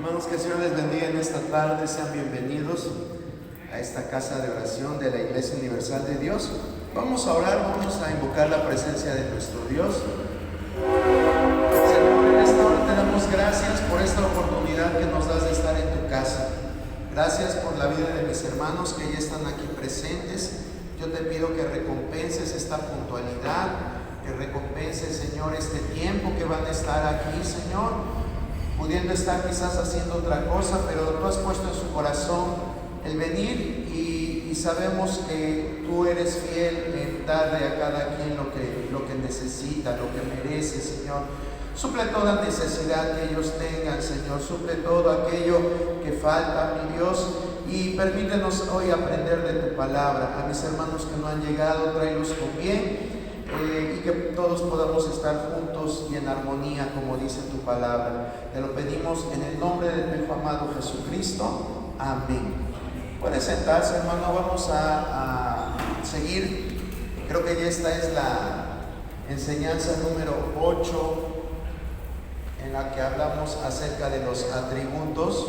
Hermanos, que el Señor les bendiga en esta tarde. Sean bienvenidos a esta casa de oración de la Iglesia Universal de Dios. Vamos a orar, vamos a invocar la presencia de nuestro Dios. Señor, en esta hora te damos gracias por esta oportunidad que nos das de estar en tu casa. Gracias por la vida de mis hermanos que ya están aquí presentes. Yo te pido que recompenses esta puntualidad, que recompenses, Señor, este tiempo que van a estar aquí, Señor, pudiendo estar quizás haciendo otra cosa, pero tú has puesto en su corazón el venir y sabemos que tú eres fiel en darle a cada quien lo que necesita, lo que merece, Señor. Suple toda necesidad que ellos tengan, Señor. Suple todo aquello que falta, mi Dios. Y permítenos hoy aprender de tu palabra. A mis hermanos que no han llegado, tráelos con bien. Y que todos podamos estar juntos y en armonía, como dice tu palabra. Te lo pedimos en el nombre de tu Hijo amado Jesucristo. Amén. Puede sentarse, hermano. Vamos a seguir. Creo que ya esta es la enseñanza número 8, en la que hablamos acerca de los atributos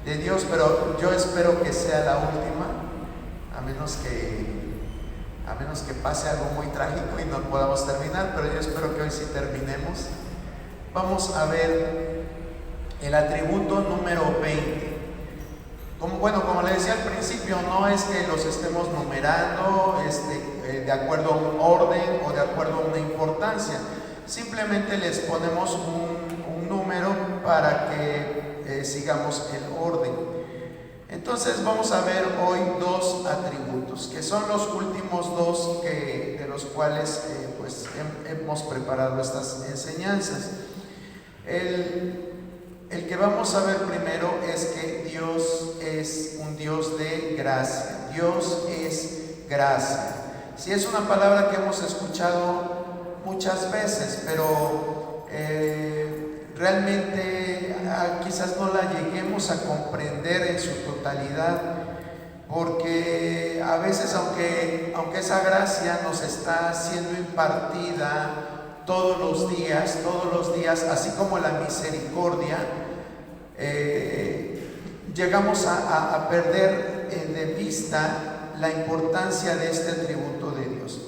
de Dios, pero yo espero que sea la última, a menos que pase algo muy trágico y no podamos terminar, pero yo espero que hoy sí terminemos. Vamos a ver el atributo número 20. Como le decía al principio, no es que los estemos numerando de acuerdo a un orden o de acuerdo a una importancia. Simplemente les ponemos un número para que sigamos el orden. Entonces vamos a ver hoy dos atributos, que son los últimos dos de los cuales hemos preparado estas enseñanzas. El que vamos a ver primero es que Dios es un Dios de gracia. Dios es gracia. Sí, es una palabra que hemos escuchado muchas veces, pero realmente quizás no la lleguemos a comprender en su totalidad, porque a veces aunque esa gracia nos está siendo impartida todos los días, así como la misericordia, llegamos a perder de vista la importancia de este atributo de Dios.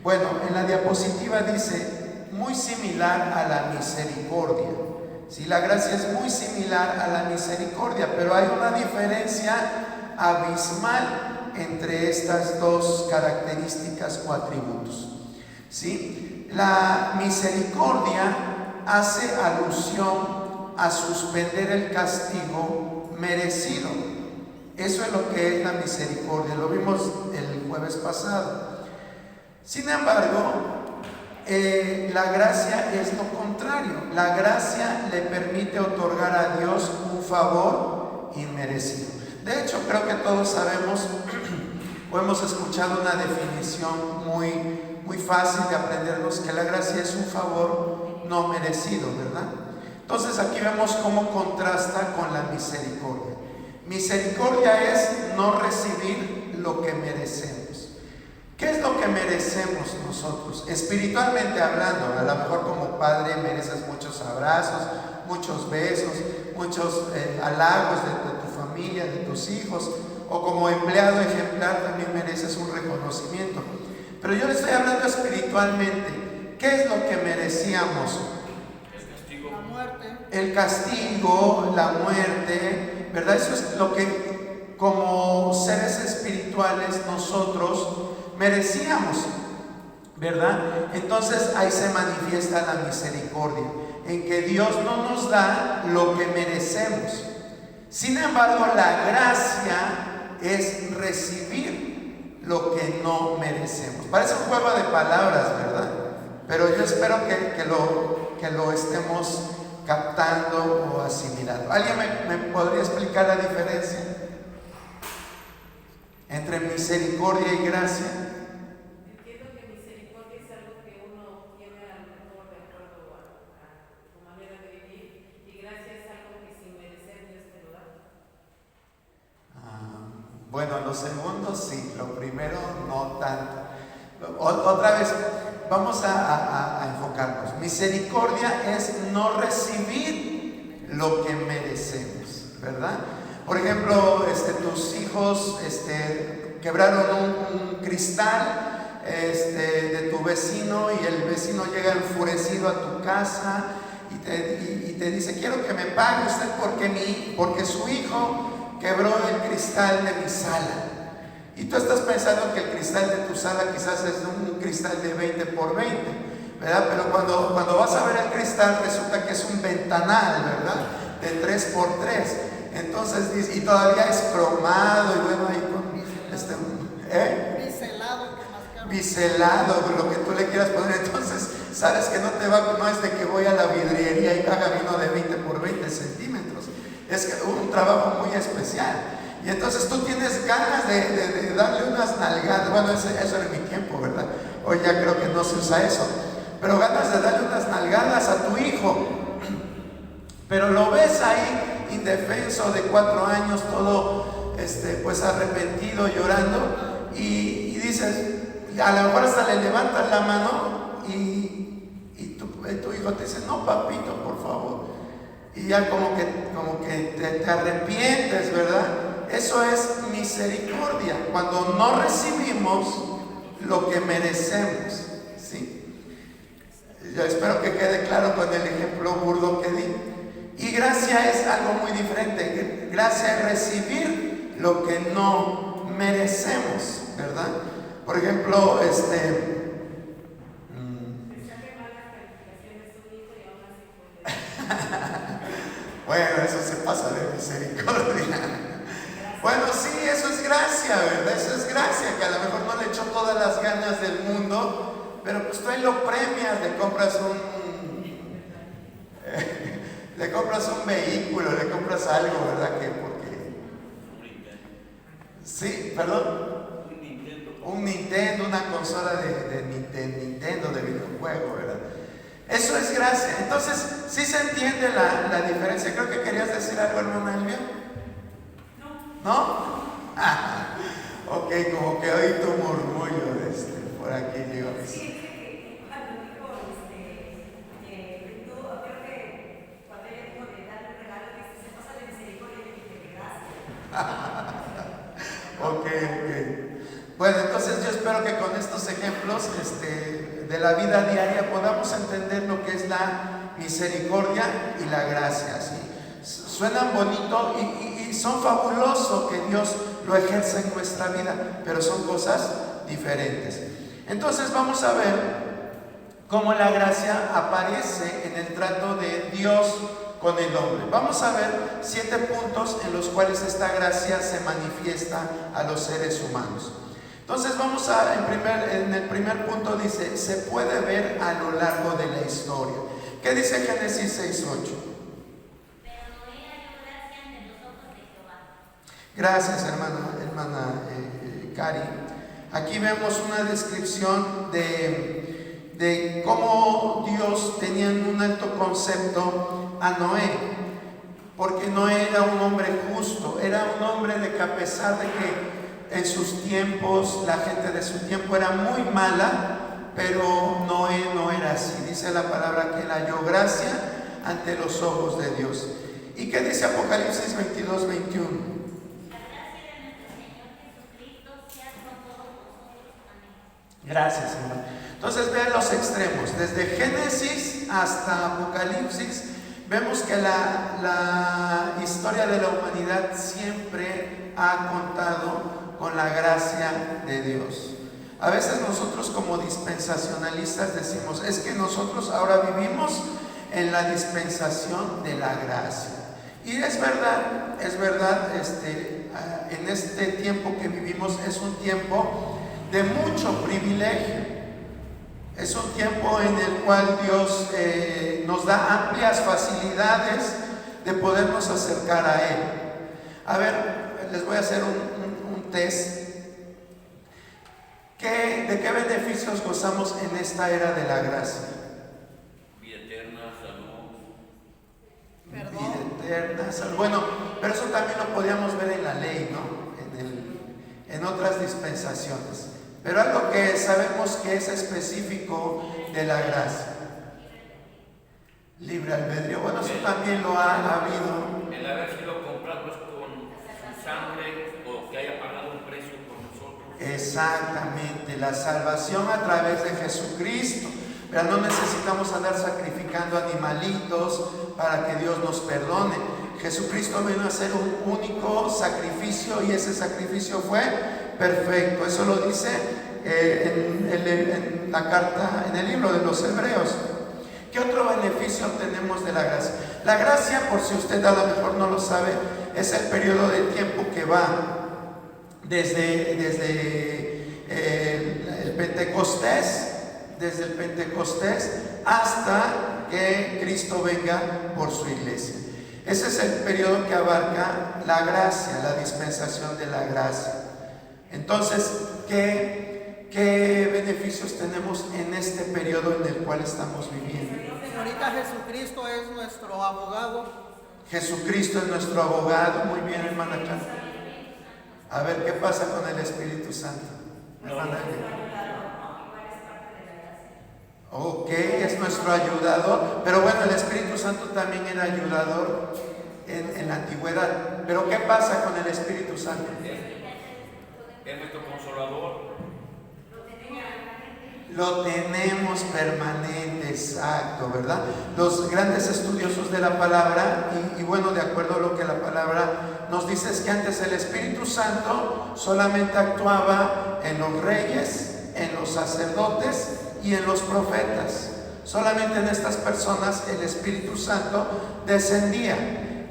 Bueno, en la diapositiva dice muy similar a la misericordia. Sí, la gracia es muy similar a la misericordia, pero hay una diferencia abismal entre estas dos características o atributos. ¿Sí? La misericordia hace alusión a suspender el castigo merecido. Eso es lo que es la misericordia, lo vimos el jueves pasado. Sin embargo, la gracia es lo contrario. La gracia le permite otorgar a Dios un favor inmerecido. De hecho, creo que todos sabemos o hemos escuchado una definición muy fácil de aprendernos, que la gracia es un favor no merecido, ¿verdad? Entonces aquí vemos cómo contrasta con la misericordia. Misericordia es no recibir lo que merecemos. ¿Qué es lo que merecemos nosotros? Espiritualmente hablando, a lo mejor como padre mereces muchos abrazos, muchos besos, muchos halagos de tu familia, de tus hijos, o como empleado ejemplar también mereces un reconocimiento. Pero yo le estoy hablando espiritualmente. ¿Qué es lo que merecíamos? El castigo. La muerte. El castigo, la muerte, ¿verdad? Eso es lo que como seres espirituales nosotros merecíamos, ¿verdad? Entonces ahí se manifiesta la misericordia, en que Dios no nos da lo que merecemos. Sin embargo, la gracia es recibir lo que no merecemos. Parece un juego de palabras, ¿verdad? Pero yo espero que lo estemos captando o asimilando. ¿Alguien me podría explicar la diferencia entre misericordia y gracia? Entiendo que misericordia es algo que uno tiene a lo mejor de acuerdo a su manera de vivir, y gracia es algo que sin merecer Dios te lo da. Bueno, lo segundo sí, lo primero no tanto. Otra vez, vamos a enfocarnos. Misericordia es no recibir lo que merecemos, ¿verdad? Por ejemplo, tus hijos quebraron un cristal de tu vecino, y el vecino llega enfurecido a tu casa y te dice: quiero que me pague usted porque su hijo quebró el cristal de mi sala. Y tú estás pensando que el cristal de tu sala quizás es un cristal de 20 por 20, ¿verdad? Pero cuando vas a ver el cristal, resulta que es un ventanal, ¿verdad? De 3 por 3. Entonces dice, y todavía es cromado, y bueno, ahí con biselado, lo que tú le quieras poner. Entonces sabes que no es de que voy a la vidriería y haga vino de 20 por 20 centímetros. Es un trabajo muy especial. Y entonces tú tienes ganas de darle unas nalgadas. Bueno, eso era en mi tiempo, ¿verdad? Hoy ya creo que no se usa eso. Pero ganas de darle unas nalgadas a tu hijo. Pero lo ves ahí, indefenso, de 4 años, todo pues arrepentido, llorando. Y dices, a lo mejor hasta le levantas la mano y tu hijo te dice: no, papito, por favor. Y ya como que te arrepientes, ¿verdad? Eso es misericordia, cuando no recibimos lo que merecemos, ¿sí? Yo espero que quede claro con el ejemplo burdo que di. Y gracia es algo muy diferente. Gracia es recibir lo que no merecemos, ¿verdad? Por ejemplo, bueno, eso se pasa de misericordia. Bueno, sí, eso es gracia, ¿verdad? Eso es gracia, que a lo mejor no le echó todas las ganas del mundo, pero pues tú ahí lo premias, le compras un vehículo, le compras algo, ¿verdad? Sí, perdón. Un Nintendo, una consola de Nintendo, de videojuego, ¿verdad? Eso es gracia. Entonces, sí se entiende la diferencia. Creo que querías decir algo, hermana Elvia. ¿No? Ah, ok, como que oí tu murmullo por aquí, digo. Sí, cuando dijo, tú, creo que cuando ella dijo de darle un regalo, se pasa de misericordia y de gracia. Ok. Bueno, entonces yo espero que con estos ejemplos de la vida diaria podamos entender lo que es la misericordia y la gracia, ¿sí? Suenan bonito y son fabulosos que Dios lo ejerza en nuestra vida, pero son cosas diferentes. Entonces vamos a ver cómo la gracia aparece en el trato de Dios con el hombre. Vamos a ver 7 puntos en los cuales esta gracia se manifiesta a los seres humanos. Entonces vamos en el primer punto dice: se puede ver a lo largo de la historia. ¿Qué dice Génesis 6:8? Gracias, hermana Cari. Aquí vemos una descripción de cómo Dios tenía en un alto concepto a Noé, porque Noé era un hombre justo, era un hombre de que, a pesar de que en sus tiempos, la gente de su tiempo era muy mala, pero Noé no era así. Dice la palabra que él halló gracia ante los ojos de Dios. ¿Y qué dice Apocalipsis 22:21? Gracias, Señor. Entonces vean los extremos. Desde Génesis hasta Apocalipsis vemos que la historia de la humanidad siempre ha contado con la gracia de Dios. A veces nosotros, como dispensacionalistas, decimos: es que nosotros ahora vivimos en la dispensación de la gracia. Y es verdad, en este tiempo que vivimos es un tiempo de mucho privilegio. Es un tiempo en el cual Dios nos da amplias facilidades de podernos acercar a Él. A ver, les voy a hacer un test. ¿De qué beneficios gozamos en esta era de la gracia? Vida eterna, salud. Vida eterna, salud. Bueno, pero eso también lo podíamos ver en la ley, ¿no? En otras dispensaciones. Pero algo que sabemos que es específico de la gracia: Libre albedrío. Bueno, eso también lo ha habido. El haber sido comprados con su sangre o que haya pagado un precio por nosotros. Exactamente, la salvación a través de Jesucristo. Pero no necesitamos andar sacrificando animalitos para que Dios nos perdone. Jesucristo vino a hacer un único sacrificio y ese sacrificio fue perfecto. Eso lo dice en la carta, en el libro de los Hebreos. ¿Qué otro beneficio obtenemos de la gracia? La gracia, por si usted a lo mejor no lo sabe, es el periodo de tiempo que va desde el Pentecostés hasta que Cristo venga por su iglesia. Ese es el periodo que abarca la gracia, la dispensación de la gracia. Entonces, ¿qué beneficios tenemos en este periodo en el cual estamos viviendo? Señorita, Jesucristo es nuestro abogado. Jesucristo es nuestro abogado. Muy bien, hermana Chan. A ver, ¿qué pasa con el Espíritu Santo? Hermana Chan. Ok, es nuestro ayudador. Pero bueno, el Espíritu Santo también era ayudador en la antigüedad. Pero ¿qué pasa con el Espíritu Santo? Es nuestro consolador. Lo tenemos permanente, exacto, ¿verdad? Los grandes estudiosos de la palabra, y bueno, de acuerdo a lo que la palabra nos dice, es que antes el Espíritu Santo solamente actuaba en los reyes, en los sacerdotes y en los profetas. Solamente en estas personas el Espíritu Santo descendía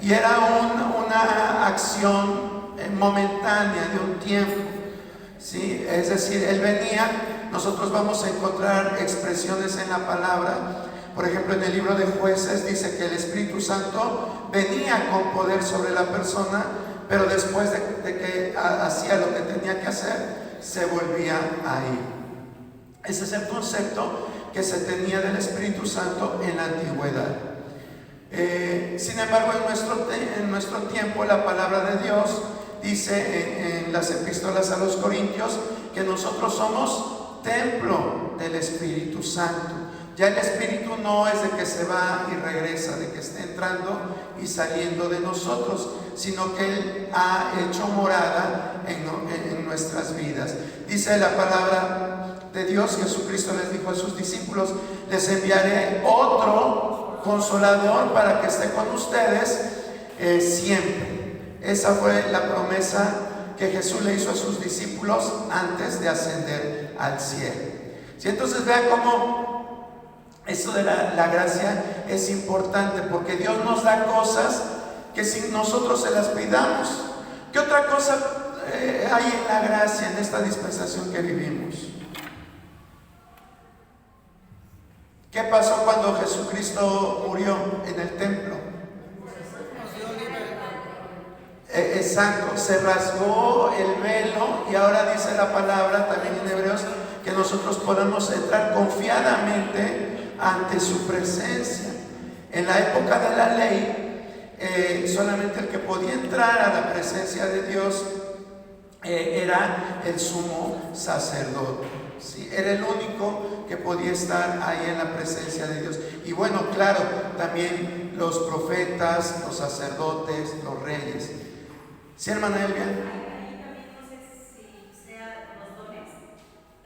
y era una acción momentánea de un tiempo, ¿sí? Es decir, Él venía. Nosotros vamos a encontrar expresiones en la palabra. Por ejemplo, en el libro de Jueces dice que el Espíritu Santo venía con poder sobre la persona, pero después de que hacía lo que tenía que hacer, se volvía a ir. Ese es el concepto que se tenía del Espíritu Santo en la antigüedad. Sin embargo, en nuestro tiempo, la palabra de Dios dice en las epístolas a los Corintios que nosotros somos templo del Espíritu Santo. Ya el Espíritu no es de que se va y regresa, de que esté entrando y saliendo de nosotros, sino que Él ha hecho morada en nuestras vidas. Dice la palabra de Dios, Jesucristo les dijo a sus discípulos: les enviaré otro consolador para que esté con ustedes siempre. Esa fue la promesa que Jesús le hizo a sus discípulos antes de ascender al cielo. ¿Sí? Entonces vean cómo eso de la gracia es importante, porque Dios nos da cosas que si nosotros se las pidamos. ¿Qué otra cosa hay en la gracia, en esta dispensación que vivimos? ¿Qué pasó cuando Jesucristo murió en el templo? Exacto, se rasgó el velo y ahora dice la palabra también en Hebreos que nosotros podemos entrar confiadamente ante su presencia. En la época de la ley, solamente el que podía entrar a la presencia de Dios era el sumo sacerdote, ¿sí? Era el único que podía estar ahí en la presencia de Dios. Y bueno, claro, también los profetas, los sacerdotes, los reyes. ¿Sí, hermana Elvia? Ahí también no sé si sean los dones,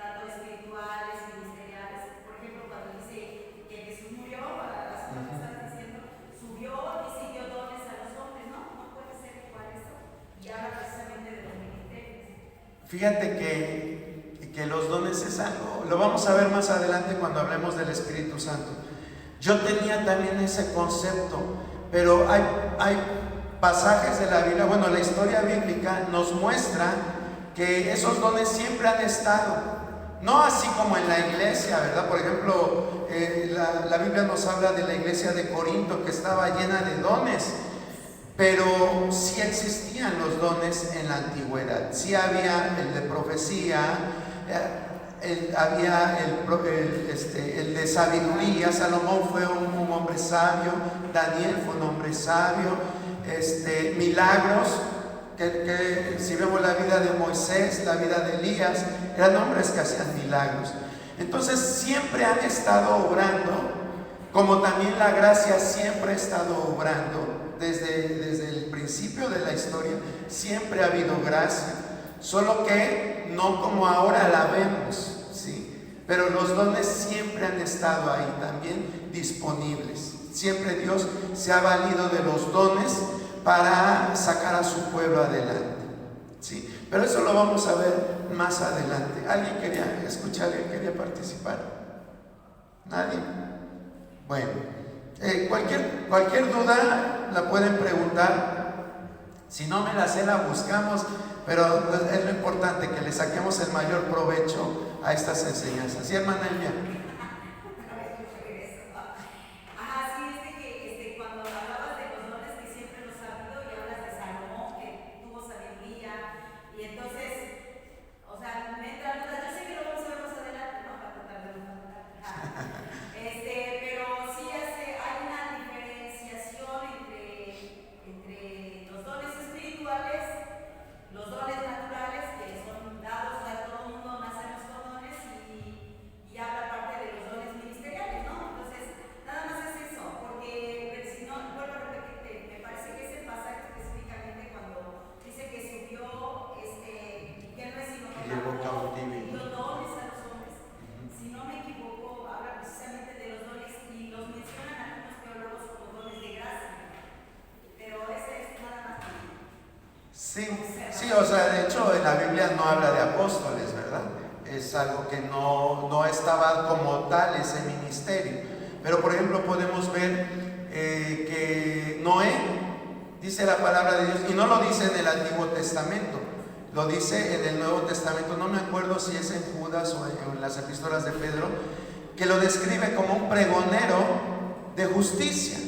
tanto espirituales, ministeriales. Por ejemplo, cuando dice que Jesús murió, así como estás diciendo, subió y siguió dones a los hombres, ¿no? No puede ser igual eso. Y habla precisamente de los ministerios. Fíjate que los dones es algo, lo vamos a ver más adelante cuando hablemos del Espíritu Santo. Yo tenía también ese concepto, pero hay pasajes de la Biblia, bueno, la historia bíblica nos muestra que esos dones siempre han estado, no así como en la iglesia, ¿verdad? Por ejemplo, la Biblia nos habla de la iglesia de Corinto que estaba llena de dones, pero sí existían los dones en la antigüedad. Sí había el de profecía, había el de sabiduría. Salomón fue un hombre sabio, Daniel fue un hombre sabio. Milagros, que si vemos la vida de Moisés, la vida de Elías, eran hombres que hacían milagros. Entonces siempre han estado obrando como también la gracia siempre ha estado obrando desde el principio de la historia. Siempre ha habido gracia, solo que no como ahora la vemos, ¿sí? Pero los dones siempre han estado ahí también disponibles. Siempre Dios se ha valido de los dones para sacar a su pueblo adelante, ¿sí? Pero eso lo vamos a ver más adelante. ¿Alguien quería escuchar? ¿Alguien quería participar? ¿Nadie? Bueno, cualquier duda la pueden preguntar. Si no me la sé, la buscamos, pero es lo importante, que le saquemos el mayor provecho a estas enseñanzas. ¿Sí, hermana Elvia? Sí, o sea, de hecho en la Biblia no habla de apóstoles, ¿verdad? Es algo que no estaba como tal ese ministerio. Pero por ejemplo podemos ver que Noé, dice la palabra de Dios, y no lo dice en el Antiguo Testamento, lo dice en el Nuevo Testamento. No me acuerdo si es en Judas o en las epístolas de Pedro, que lo describe como un pregonero de justicia.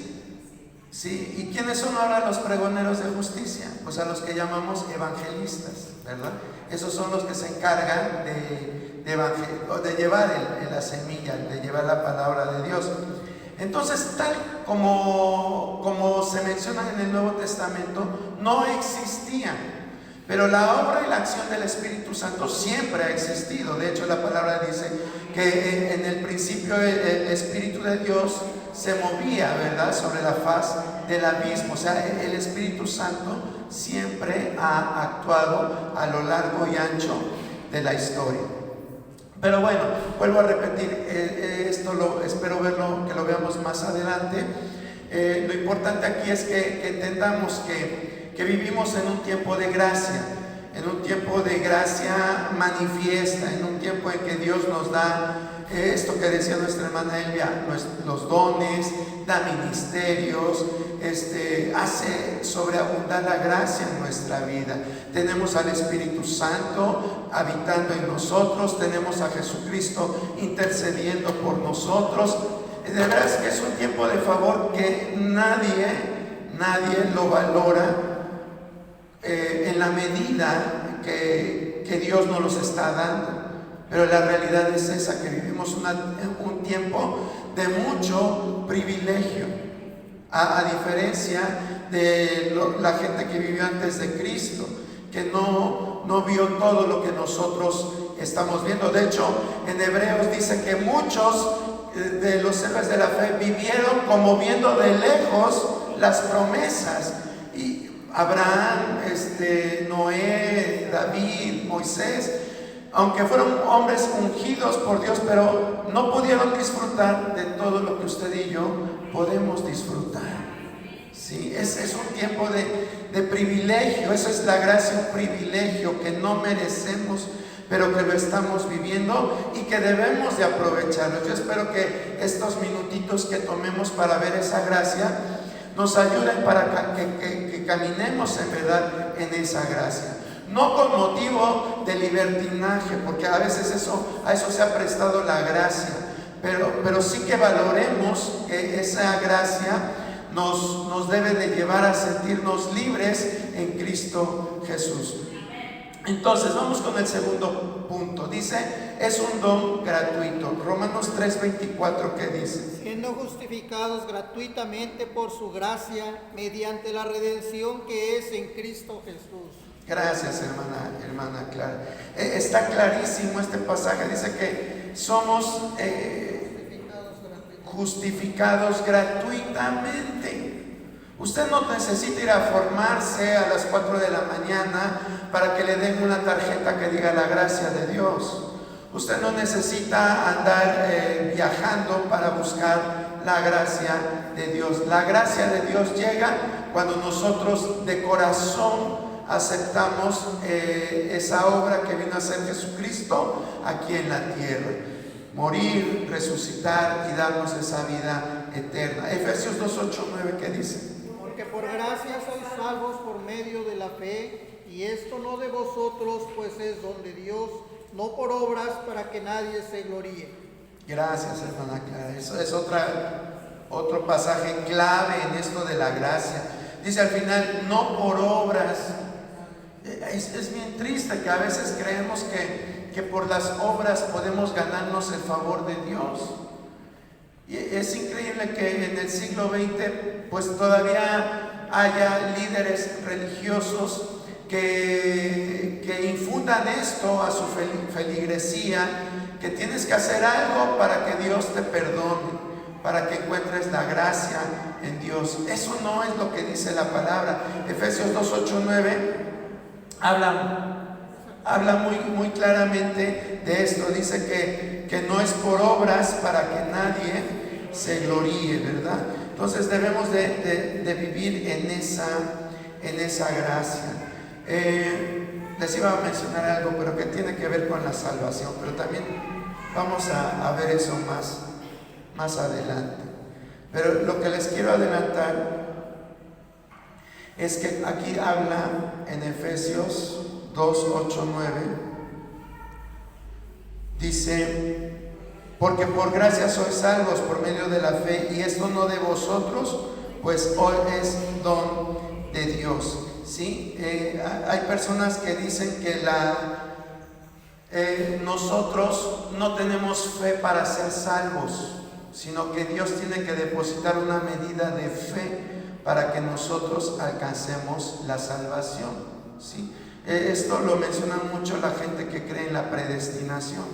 ¿Sí? ¿Y quiénes son ahora los pregoneros de justicia? Pues a los que llamamos evangelistas, ¿verdad? Esos son los que se encargan de llevar la semilla, de llevar la palabra de Dios. Entonces, tal como se menciona en el Nuevo Testamento, no existían, pero la obra y la acción del Espíritu Santo siempre ha existido. De hecho, la palabra dice que en el principio el Espíritu de Dios se movía, ¿verdad?, sobre la faz del abismo. O sea, el Espíritu Santo siempre ha actuado a lo largo y ancho de la historia. Pero bueno, vuelvo a repetir, esto espero que lo veamos más adelante. Lo importante aquí es que entendamos que vivimos en un tiempo de gracia, en un tiempo de gracia manifiesta, en un tiempo en que Dios nos da esto que decía nuestra hermana Elvia, los dones, da ministerios, hace sobreabundar la gracia en nuestra vida. Tenemos al Espíritu Santo habitando en nosotros, tenemos a Jesucristo intercediendo por nosotros. De verdad es que es un tiempo de favor que nadie lo valora en la medida que Dios nos los está dando. Pero la realidad es esa, que vivimos un tiempo de mucho privilegio, a diferencia de la gente que vivió antes de Cristo, que no vio todo lo que nosotros estamos viendo. De hecho, en Hebreos dice que muchos de los héroes de la fe vivieron como viendo de lejos las promesas. Y Abraham, Noé, David, Moisés, aunque fueron hombres ungidos por Dios, pero no pudieron disfrutar de todo lo que usted y yo podemos disfrutar. Sí, es un tiempo de privilegio. Eso es la gracia, un privilegio que no merecemos, pero que lo estamos viviendo y que debemos de aprovecharlo. Yo espero que estos minutitos que tomemos para ver esa gracia nos ayuden para que caminemos en verdad en esa gracia. No con motivo de libertinaje, porque a veces a eso se ha prestado la gracia, pero sí que valoremos que esa gracia nos debe de llevar a sentirnos libres en Cristo Jesús. Entonces vamos con el segundo punto. Dice, es un don gratuito. Romanos 3:24, ¿qué dice? Siendo justificados gratuitamente por su gracia, mediante la redención que es en Cristo Jesús. Gracias, hermana Clara. Está clarísimo este pasaje. Dice que somos justificados gratuitamente. Usted no necesita ir a formarse a las 4 de la mañana para que le den una tarjeta que diga la gracia de Dios. Usted no necesita andar viajando para buscar la gracia de Dios. La gracia de Dios llega cuando nosotros de corazón aceptamos esa obra que vino a hacer Jesucristo aquí en la tierra. Morir, resucitar y darnos esa vida eterna. Efesios 2, 8, 9, ¿qué dice? Porque por gracia sois salvos por medio de la fe, y esto no de vosotros, pues es don de Dios, no por obras, para que nadie se gloríe. Gracias, hermana Clara. Eso es otro pasaje clave en esto de la gracia. Dice al final, no por obras. Es bien triste que a veces creemos que por las obras podemos ganarnos el favor de Dios. Y es increíble que en el siglo XX pues todavía haya líderes religiosos que infundan esto a su feligresía, que tienes que hacer algo para que Dios te perdone, para que encuentres la gracia en Dios. Eso no es lo que dice la palabra. Efesios 2, 8, 9 habla muy claramente de esto. Dice que no es por obras para que nadie se gloríe, ¿verdad? Entonces debemos de vivir en esa gracia. Les iba a mencionar algo, pero que tiene que ver con la salvación, pero también vamos a ver eso más adelante. Pero lo que les quiero adelantar es que aquí habla en Efesios 2, 8, 9, dice: porque por gracia sois salvos por medio de la fe, y esto no de vosotros, pues hoy es don de Dios. ¿Sí? Hay personas que dicen que nosotros no tenemos fe para ser salvos, sino que Dios tiene que depositar una medida de fe para que nosotros alcancemos la salvación. ¿Sí? Esto lo menciona mucho la gente que cree en la predestinación.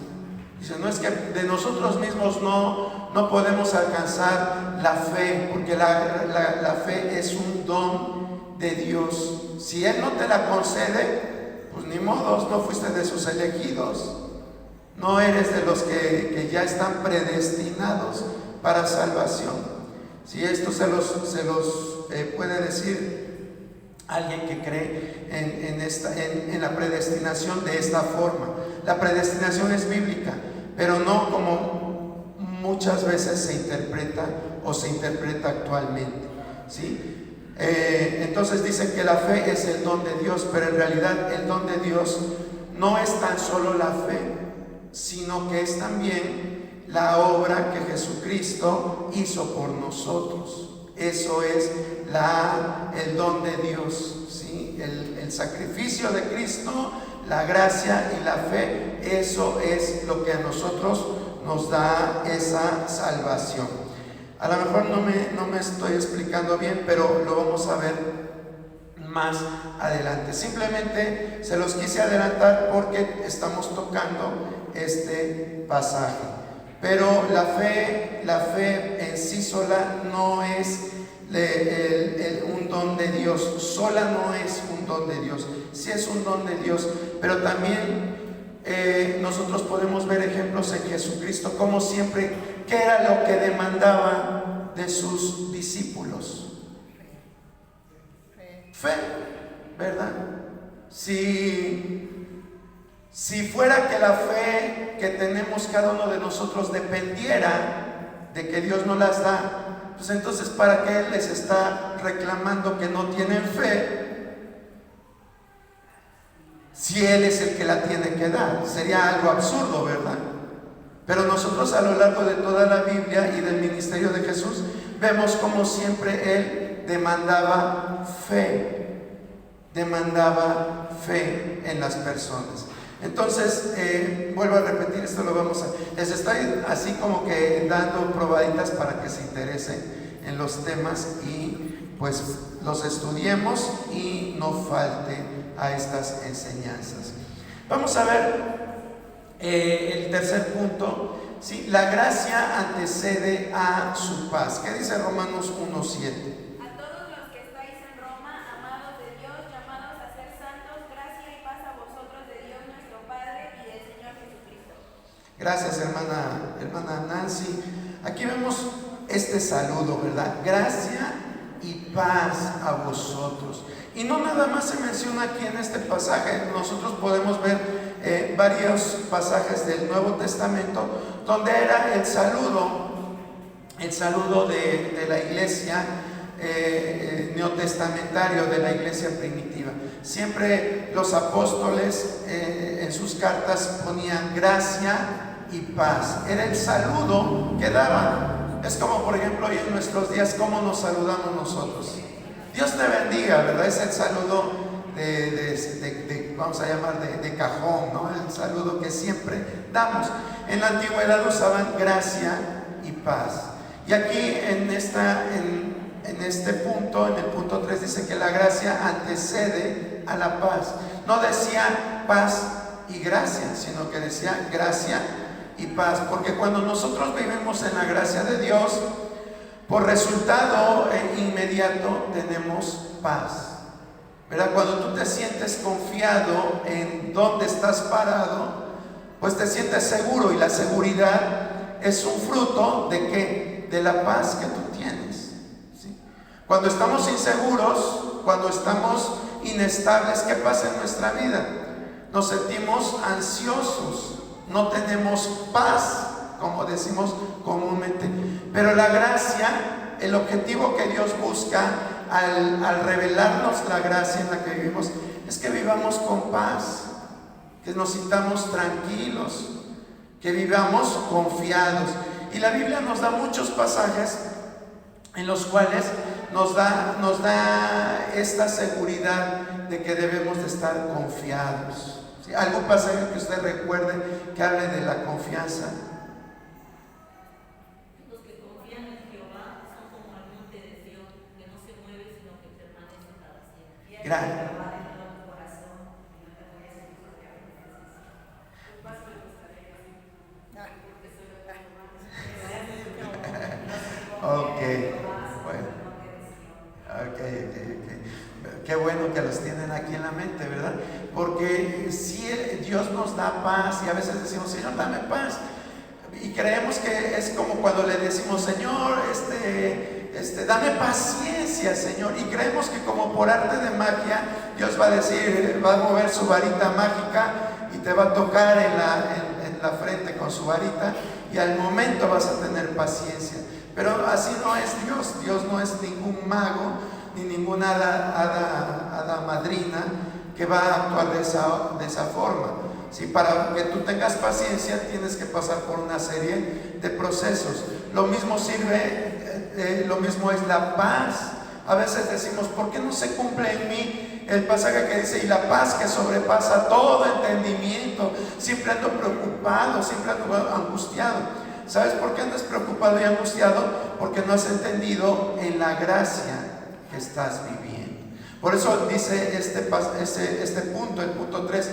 Dice, no es que de nosotros mismos no podemos alcanzar la fe, porque la fe es un don de Dios. Si Él no te la concede, pues ni modos, no fuiste de sus elegidos, no eres de los que ya están predestinados para salvación. Si esto se los puede decir alguien que cree en la predestinación de esta forma. La predestinación es bíblica, pero no como muchas veces se interpreta actualmente, ¿sí? Entonces dicen que la fe es el don de Dios, pero en realidad el don de Dios no es tan solo la fe, sino que es también la obra que Jesucristo hizo por nosotros. Eso es el don de Dios, ¿sí? El sacrificio de Cristo, la gracia y la fe, eso es lo que a nosotros nos da esa salvación. A lo mejor no me estoy explicando bien, pero lo vamos a ver más adelante. Simplemente se los quise adelantar porque estamos tocando este pasaje. Pero la fe en sí sola no es un don de Dios. Sola no es un don de Dios. Sí es un don de Dios, pero también nosotros podemos ver ejemplos en Jesucristo, como siempre, ¿qué era lo que demandaba de sus discípulos? Fe, ¿verdad? Si fuera que la fe que tenemos cada uno de nosotros dependiera de que Dios nos las da, pues entonces ¿para qué Él les está reclamando que no tienen fe? Si Él es el que la tiene que dar, sería algo absurdo, ¿verdad? Pero nosotros a lo largo de toda la Biblia y del ministerio de Jesús vemos como siempre Él demandaba fe en las personas. Entonces, vuelvo a repetir, esto lo les estoy así como que dando probaditas para que se interesen en los temas y pues los estudiemos y no falte a estas enseñanzas. Vamos a ver el tercer punto. ¿sí? La gracia antecede a su paz. ¿Qué dice Romanos 1:7? A todos los que estáis en Roma, amados de Dios, llamados a ser santos, gracia y paz a vosotros de Dios nuestro Padre y del Señor Jesucristo. Gracias, hermana Nancy. Aquí vemos este saludo, ¿verdad? Gracia y paz a vosotros. Y no nada más se menciona aquí en este pasaje. Nosotros podemos ver varios pasajes del Nuevo Testamento donde era el saludo de la iglesia neotestamentario, de la iglesia primitiva. Siempre los apóstoles en sus cartas ponían gracia y paz. Era el saludo que daban. Es como, por ejemplo, hoy en nuestros días, ¿cómo nos saludamos nosotros? Dios te bendiga, ¿verdad? Es el saludo vamos a llamar de cajón, ¿no? El saludo que siempre damos. En la antigüedad usaban gracia y paz. Y aquí en este punto, en el punto 3, dice que la gracia antecede a la paz. No decía paz y gracia, sino que decía gracia y paz. Porque cuando nosotros vivimos en la gracia de Dios, por resultado inmediato tenemos paz, ¿verdad? Cuando tú te sientes confiado en dónde estás parado, pues te sientes seguro, y la seguridad es un fruto ¿de qué? De la paz que tú tienes, ¿sí? Cuando estamos inseguros, cuando estamos inestables, ¿qué pasa en nuestra vida? Nos sentimos ansiosos, no tenemos paz, como decimos comúnmente. Pero la gracia, el objetivo que Dios busca al revelarnos la gracia en la que vivimos, es que vivamos con paz, que nos sintamos tranquilos, que vivamos confiados. Y la Biblia nos da muchos pasajes en los cuales nos da esta seguridad de que debemos de estar confiados. ¿Sí? ¿Algún pasaje que usted recuerde que hable de la confianza? Los que confían en Jehová son como el monte de Sión, que no se mueve, sino que permanece para siempre. Gracias. Ok, bueno. Ok. Qué bueno que los tienen aquí en la mente, ¿verdad? Porque si Dios nos da paz, y a veces decimos, Señor, dame paz. Y creemos que es como cuando le decimos, Señor, dame paciencia, Señor. Y creemos que como por arte de magia, Dios va a decir, va a mover su varita mágica y te va a tocar en la frente con su varita, y al momento vas a tener paciencia. Pero así no es Dios. Dios no es ningún mago ni ninguna hada madrina que va a actuar de esa forma. ¿Sí? Para que tú tengas paciencia tienes que pasar por una serie de procesos. Lo mismo es la paz. A veces decimos, ¿por qué no se cumple en mí el pasaje que dice, y la paz que sobrepasa todo entendimiento? Siempre ando preocupado, siempre ando angustiado. ¿Sabes por qué andas preocupado y angustiado? Porque no has entendido en la gracia que estás viviendo. Por eso dice este punto, el punto 3,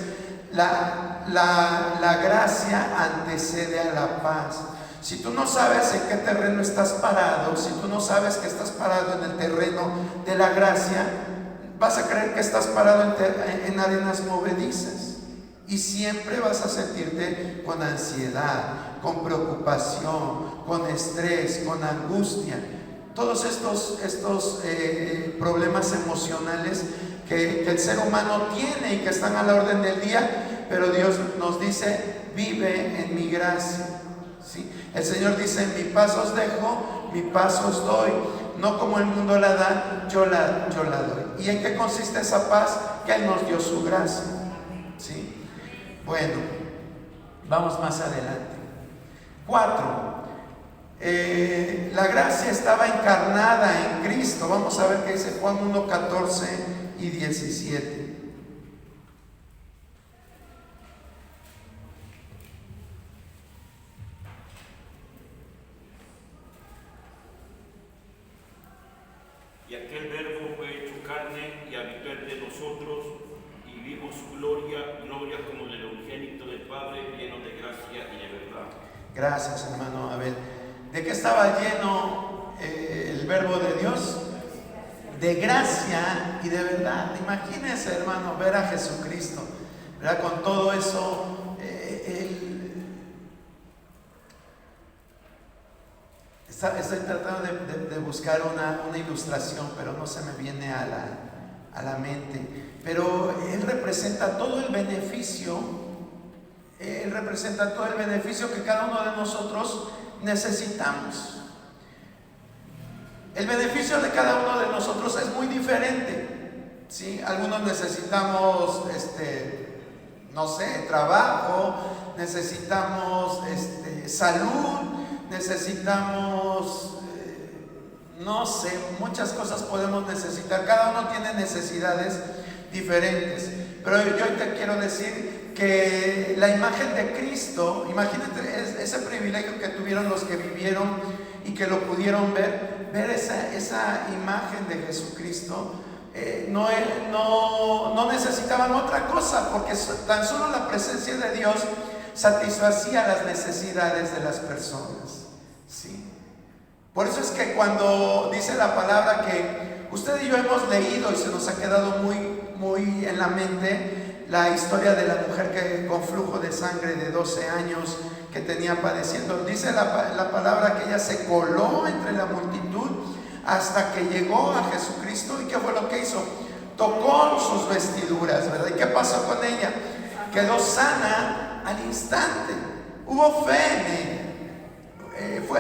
la gracia antecede a la paz. Si tú no sabes en qué terreno estás parado, si tú no sabes que estás parado en el terreno de la gracia, vas a creer que estás parado en arenas movedizas, y siempre vas a sentirte con ansiedad, con preocupación, con estrés, con angustia. Todos estos problemas emocionales que el ser humano tiene y que están a la orden del día, pero Dios nos dice, vive en mi gracia. ¿Sí? El Señor dice, mi paz os dejo, mi paz os doy. No como el mundo la da, yo la doy. ¿Y en qué consiste esa paz? Que Él nos dio su gracia. ¿Sí? Bueno, vamos más adelante. 4. La gracia estaba encarnada en Cristo. Vamos a ver qué dice Juan 1, 14 y 17. Y aquel verbo fue hecho carne y habitó entre nosotros, y vimos su gloria como del unigénito del Padre, lleno de gracia y de verdad. Gracias, hermano Abel. ¿De qué estaba lleno el verbo de Dios? De gracia y de verdad. Imagínense, hermano, ver a Jesucristo, ¿verdad? Con todo eso, estoy tratando de buscar una ilustración, pero no se me viene a la mente. Pero Él representa todo el beneficio. Él representa todo el beneficio que cada uno de nosotros necesitamos. El beneficio de cada uno de nosotros es muy diferente, ¿sí? Algunos necesitamos, no sé, trabajo, necesitamos salud, necesitamos, no sé, muchas cosas podemos necesitar. Cada uno tiene necesidades diferentes. Pero yo hoy te quiero decir que la imagen de Cristo, imagínate ese privilegio que tuvieron los que vivieron y que lo pudieron ver esa imagen de Jesucristo. No necesitaban otra cosa, porque tan solo la presencia de Dios satisfacía las necesidades de las personas, ¿sí? Por eso es que cuando dice la palabra que usted y yo hemos leído y se nos ha quedado muy en la mente la historia de la mujer que con flujo de sangre de 12 años que tenía padeciendo, dice la palabra que ella se coló entre la multitud hasta que llegó a Jesucristo. ¿Y qué fue lo que hizo? Tocó sus vestiduras, ¿verdad? ¿Y qué pasó con ella? Quedó sana al instante. Hubo fe en ella.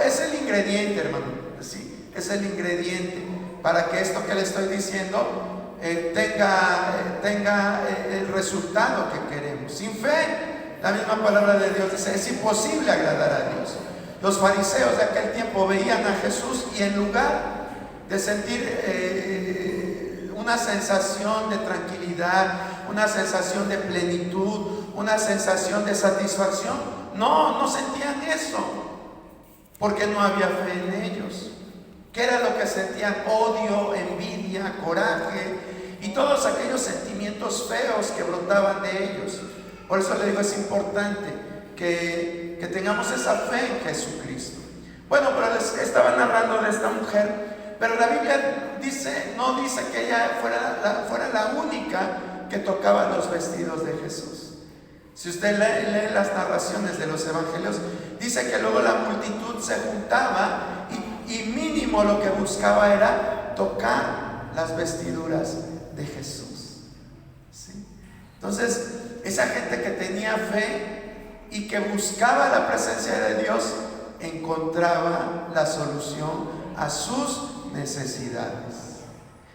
Es el ingrediente, hermano, ¿sí? Es el ingrediente para que esto que le estoy diciendo tenga el resultado que queremos. Sin fe, la misma palabra de Dios dice, es imposible agradar a Dios. Los fariseos de aquel tiempo veían a Jesús y en lugar de sentir una sensación de tranquilidad, una sensación de plenitud, una sensación de satisfacción, no sentían eso, porque no había fe en ellos. ¿Qué era lo que sentían? Odio, envidia, coraje y todos aquellos sentimientos feos que brotaban de ellos. Por eso le digo, es importante que tengamos esa fe en Jesucristo. Bueno, pero les estaba narrando de esta mujer, pero la Biblia no dice que ella fuera la única que tocaba los vestidos de Jesús. Si usted lee las narraciones de los evangelios, dice que luego la multitud se juntaba y mínimo lo que buscaba era tocar las vestiduras de Jesús, ¿sí? Entonces, esa gente que tenía fe y que buscaba la presencia de Dios, encontraba la solución a sus necesidades.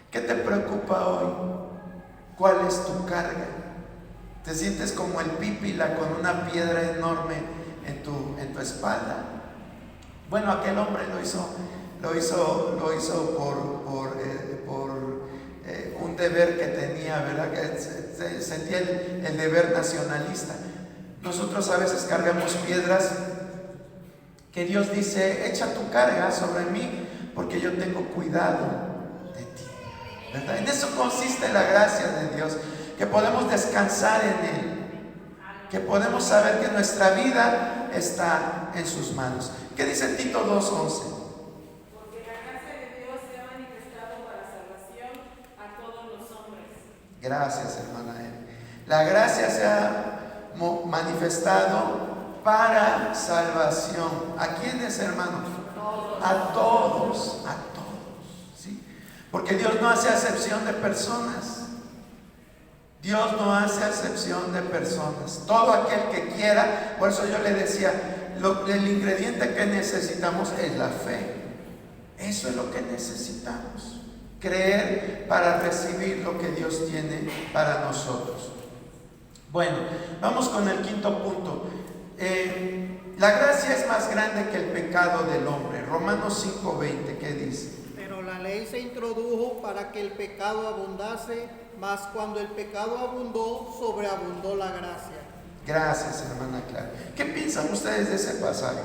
¿Qué te preocupa hoy? ¿Cuál es tu carga? ¿Te sientes como el Pípila con una piedra enorme en tu espalda? Bueno, aquel hombre lo hizo por un deber que tenía, ¿verdad? Que sentía el deber nacionalista. Nosotros a veces cargamos piedras que Dios dice, echa tu carga sobre mí porque yo tengo cuidado de ti, ¿verdad? En eso consiste la gracia de Dios, que podemos descansar en Él, que podemos saber que nuestra vida está en sus manos. ¿Qué dice Tito 2:11? Porque la gracia de Dios se ha manifestado para salvación a todos los hombres. Gracias, hermana Eva. La gracia se ha manifestado para salvación. ¿A quiénes, hermanos? A todos, ¿sí? Porque Dios no hace acepción de personas. Dios no hace acepción de personas. Todo aquel que quiera, por eso yo le decía, el ingrediente que necesitamos es la fe. Eso es lo que necesitamos. Creer para recibir lo que Dios tiene para nosotros. Bueno, vamos con el quinto punto. La gracia es más grande que el pecado del hombre. Romanos 5:20, ¿qué dice? Pero la ley se introdujo para que el pecado abundase, mas cuando el pecado abundó, sobreabundó la gracia. Gracias, hermana Clara. ¿Qué piensan ustedes de ese pasaje?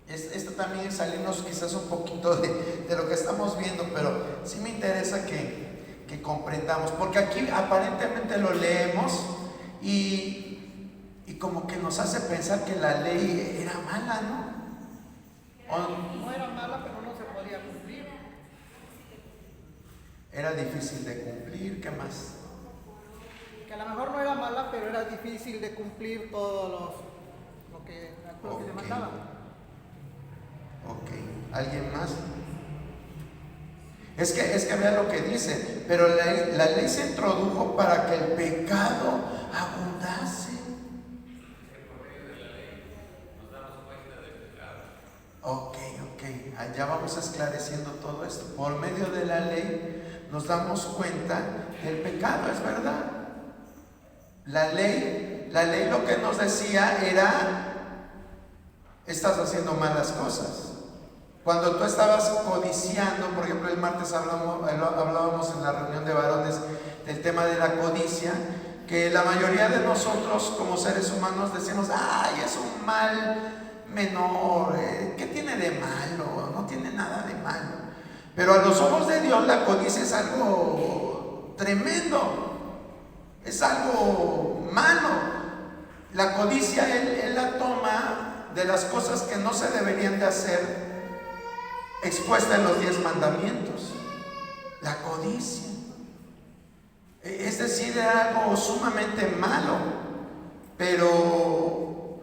Esto también es salirnos quizás un poquito de lo que estamos viendo, pero sí me interesa que comprendamos, porque aquí aparentemente lo leemos y como que nos hace pensar que la ley era mala, ¿no? No era mala, pero no se podía cumplir. Era difícil de cumplir, ¿qué más? Que a lo mejor no era mala, pero era difícil de cumplir todo lo que se mandaba. Ok, ¿alguien más? Es que vea lo que dice, pero la ley se introdujo para que el pecado abundase. Ok, allá vamos esclareciendo todo esto. Por medio de la ley nos damos cuenta del pecado, es verdad. La ley lo que nos decía era: estás haciendo malas cosas. Cuando tú estabas codiciando, por ejemplo, el martes hablábamos en la reunión de varones del tema de la codicia, que la mayoría de nosotros como seres humanos decimos: ay, es un mal menor, ¿qué tiene de malo? No tiene nada de malo. Pero a los ojos de Dios la codicia es algo tremendo, es algo malo. La codicia él la toma de las cosas que no se deberían de hacer, expuesta en los 10 mandamientos. La codicia, es decir, era algo sumamente malo, pero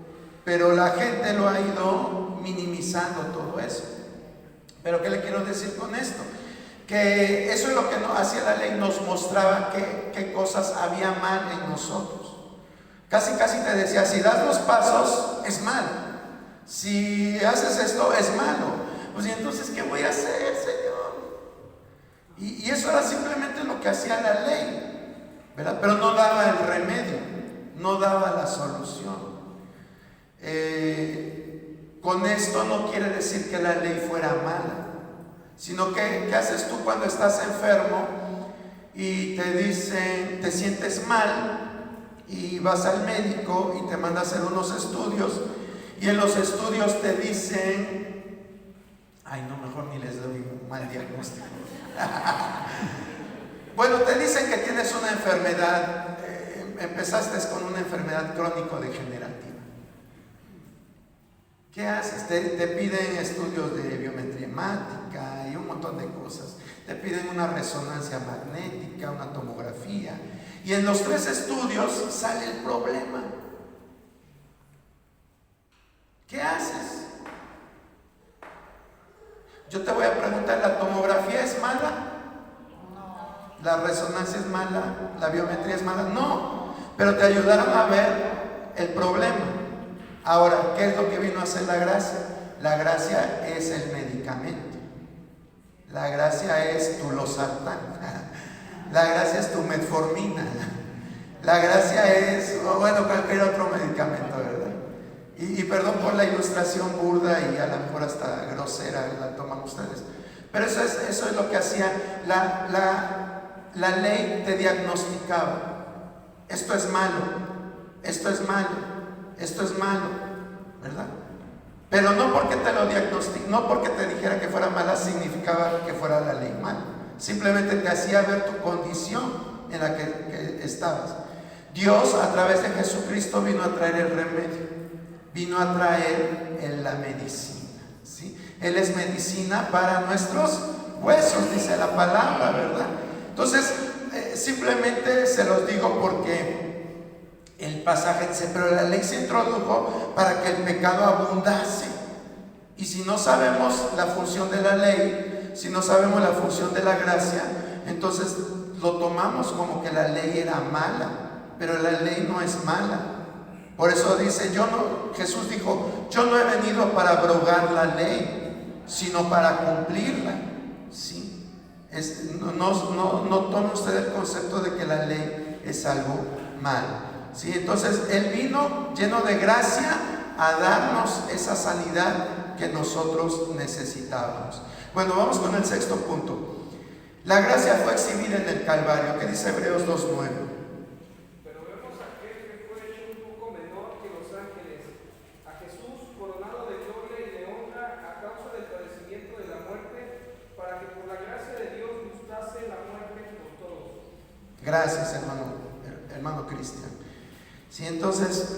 la gente lo ha ido minimizando todo eso. Pero ¿qué le quiero decir con esto? Que eso es lo que hacía la ley, nos mostraba qué cosas había mal en nosotros. Casi te decía: si das los pasos es mal, si haces esto es malo. Pues, ¿y entonces qué voy a hacer, Señor? Y eso era simplemente lo que hacía la ley, ¿verdad? Pero no daba el remedio, no daba la solución. Con esto no quiere decir que la ley fuera mala, sino que ¿qué haces tú cuando estás enfermo y te dicen, te sientes mal y vas al médico y te manda a hacer unos estudios, y en los estudios te dicen, ay, no, mejor ni les doy un mal diagnóstico. Bueno, te dicen que tienes una enfermedad, empezaste con una enfermedad crónico-degenerativa. ¿Qué haces? Te piden estudios de biometría hemática y un montón de cosas. Te piden una resonancia magnética, una tomografía, y en los 3 estudios sale el problema. ¿Qué haces? Yo te voy a preguntar, ¿la tomografía es mala? No. ¿La resonancia es mala? ¿La biometría es mala? No, pero te ayudaron a ver el problema. Ahora, ¿qué es lo que vino a hacer la gracia? La gracia es el medicamento. La gracia es tu losartán. La gracia es tu metformina. La gracia es, bueno, cualquier otro medicamento, ¿verdad? Y perdón por la ilustración burda y a lo mejor hasta grosera la toman ustedes, pero eso es lo que hacía la ley. Te diagnosticaba: esto es malo, esto es malo, esto es malo, ¿verdad? Pero no porque te lo diagnosticaba, no porque te dijera que fuera mala significaba que fuera la ley mala. Simplemente te hacía ver tu condición en la que estabas. Dios, a través de Jesucristo, vino a traer el remedio, vino a traer la medicina, ¿sí? Él es medicina para nuestros huesos, dice la palabra, ¿verdad? Entonces, simplemente se los digo porque el pasaje dice: pero la ley se introdujo para que el pecado abundase. Y si no sabemos la función de la ley, si no sabemos la función de la gracia, entonces lo tomamos como que la ley era mala, pero la ley no es mala. Por eso dice, Jesús dijo: yo no he venido para abrogar la ley, sino para cumplirla, ¿sí? No tome usted el concepto de que la ley es algo malo, ¿sí? Entonces Él vino lleno de gracia a darnos esa sanidad que nosotros necesitábamos. Bueno, vamos con el 6º punto. La gracia fue exhibida en el Calvario. ¿Qué dice Hebreos 2:9? Pero vemos a aquel que fue hecho un poco menor que los ángeles, a Jesús coronado de gloria y de honra Gracias, hermano Cristian. Sí, entonces,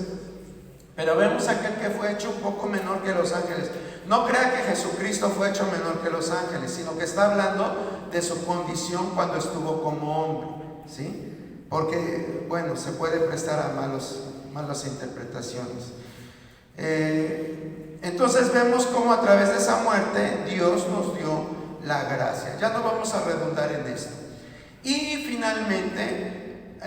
pero vemos aquel que fue hecho un poco menor que los ángeles. No crea que Jesucristo fue hecho menor que los ángeles, sino que está hablando de su condición cuando estuvo como hombre, ¿sí? Porque, bueno, se puede prestar a malas interpretaciones. Entonces vemos cómo a través de esa muerte Dios nos dio la gracia. Ya no vamos a redundar en esto. Y finalmente,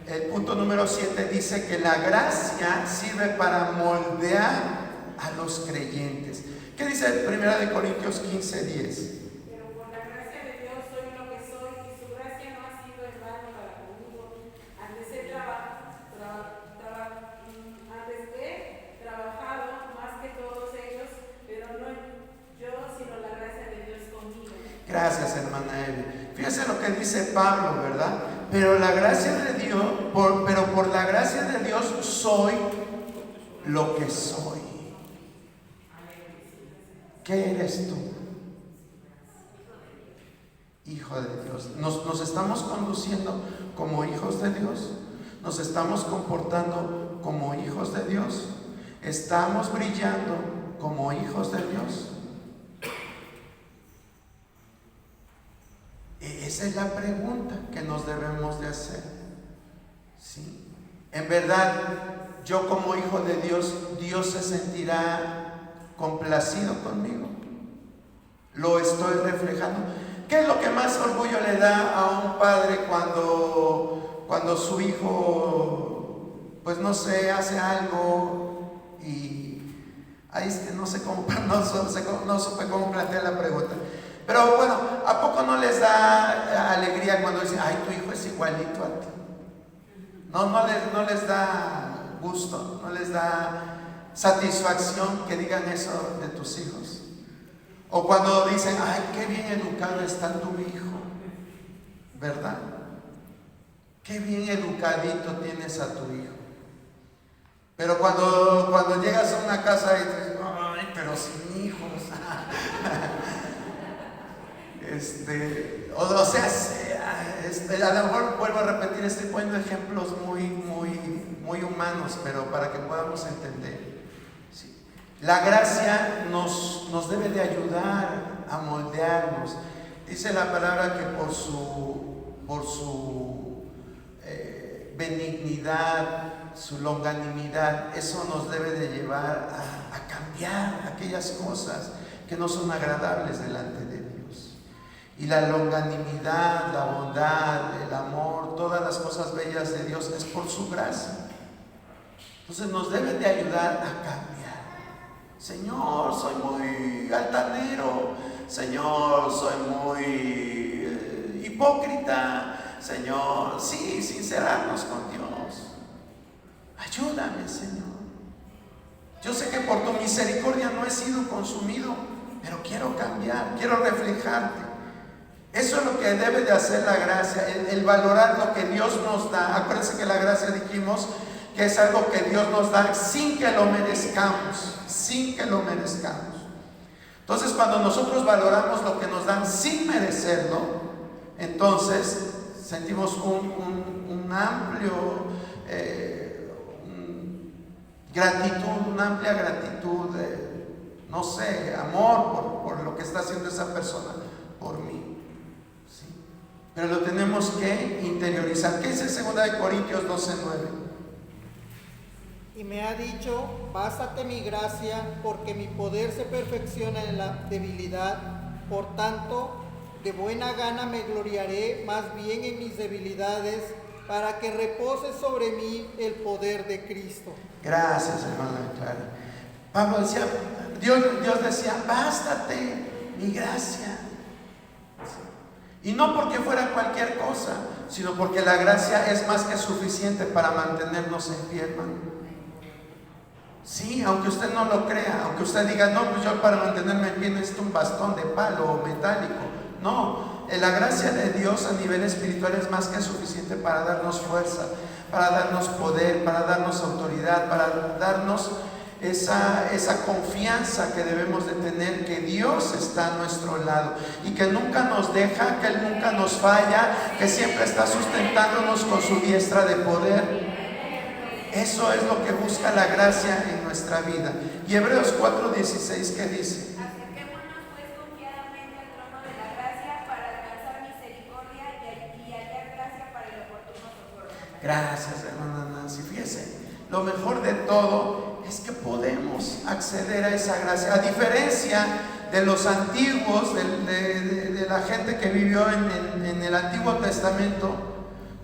el punto número 7 dice que la gracia sirve para moldear a los creyentes. ¿Qué dice 1 Corintios 15:10? Pero por la gracia de Dios soy lo que soy y su gracia no ha sido en vano para conmigo. Antes he trabajado más que todos ellos, pero no yo, sino la gracia de Dios conmigo. Gracias, hermana Eve. Fíjese lo que dice Pablo, ¿verdad? Pero la gracia de Dios, por la gracia de Dios soy lo que soy. ¿Qué eres tú? Hijo de Dios. ¿Nos estamos conduciendo como hijos de Dios? ¿Nos estamos comportando como hijos de Dios? ¿Estamos brillando como hijos de Dios? Esa es la pregunta que nos debemos de hacer. ¿Sí? En verdad, yo como hijo de Dios, Dios se sentirá complacido conmigo. Lo estoy reflejando. ¿Qué es lo que más orgullo le da a un padre cuando su hijo, pues no sé, hace algo y ahí es que no sé cómo, no supe cómo plantear la pregunta? Pero bueno, ¿a poco no les da alegría cuando dicen, ay, tu hijo es igualito a ti? No les da gusto, no les da satisfacción que digan eso de tus hijos. O cuando dicen, ay, qué bien educado está tu hijo, ¿verdad? Qué bien educadito tienes a tu hijo. Pero cuando llegas a una casa y dices, ay, pero sin hijos. O sea, a lo mejor vuelvo a repetir, estoy poniendo ejemplos muy humanos, pero para que podamos entender. ¿Sí? La gracia nos debe de ayudar a moldearnos. Dice la palabra que por su benignidad, su longanimidad, eso nos debe de llevar a cambiar aquellas cosas que no son agradables delante de Dios. Y la longanimidad, la bondad, el amor, todas las cosas bellas de Dios es por su gracia. Entonces nos debe de ayudar a cambiar. Señor, soy muy altanero. Señor, soy muy hipócrita. Señor, sí, sincerarnos con Dios. Ayúdame, Señor. Yo sé que por tu misericordia no he sido consumido, pero quiero cambiar, quiero reflejarte. Eso es lo que debe de hacer la gracia, el valorar lo que Dios nos da. Acuérdense que la gracia dijimos que es algo que Dios nos da sin que lo merezcamos, sin que lo merezcamos. Entonces, cuando nosotros valoramos lo que nos dan sin merecerlo, entonces sentimos un amplio gratitud, una amplia gratitud, no sé, amor por lo que está haciendo esa persona por mí. ¿Sí? Pero lo tenemos que interiorizar. ¿Qué dice 2 Corintios 12:9? Y me ha dicho, bástate mi gracia, porque mi poder se perfecciona en la debilidad. Por tanto, de buena gana me gloriaré más bien en mis debilidades, para que repose sobre mí el poder de Cristo. Gracias, hermana Clara. Pablo decía, Dios decía, bástate mi gracia. Y no porque fuera cualquier cosa, sino porque la gracia es más que suficiente para mantenernos en pie, hermano. Sí, aunque usted no lo crea, aunque usted diga, no, pues yo para mantenerme en pie necesito un bastón de palo o metálico. No, la gracia de Dios a nivel espiritual es más que suficiente para darnos fuerza, para darnos poder, para darnos autoridad, para darnos esa confianza que debemos de tener, que Dios está a nuestro lado y que nunca nos deja, que Él nunca nos falla, que siempre está sustentándonos con su diestra de poder. Eso es lo que busca la gracia en nuestra vida. Y Hebreos 4:16, ¿qué dice? Acerquémonos pues confiadamente al trono de la gracia para alcanzar misericordia y hallar gracia para el oportuno socorro. Gracias, hermana Nancy. Fíjese, lo mejor de todo es que podemos acceder a esa gracia. A diferencia de los antiguos, de la gente que vivió en el Antiguo Testamento,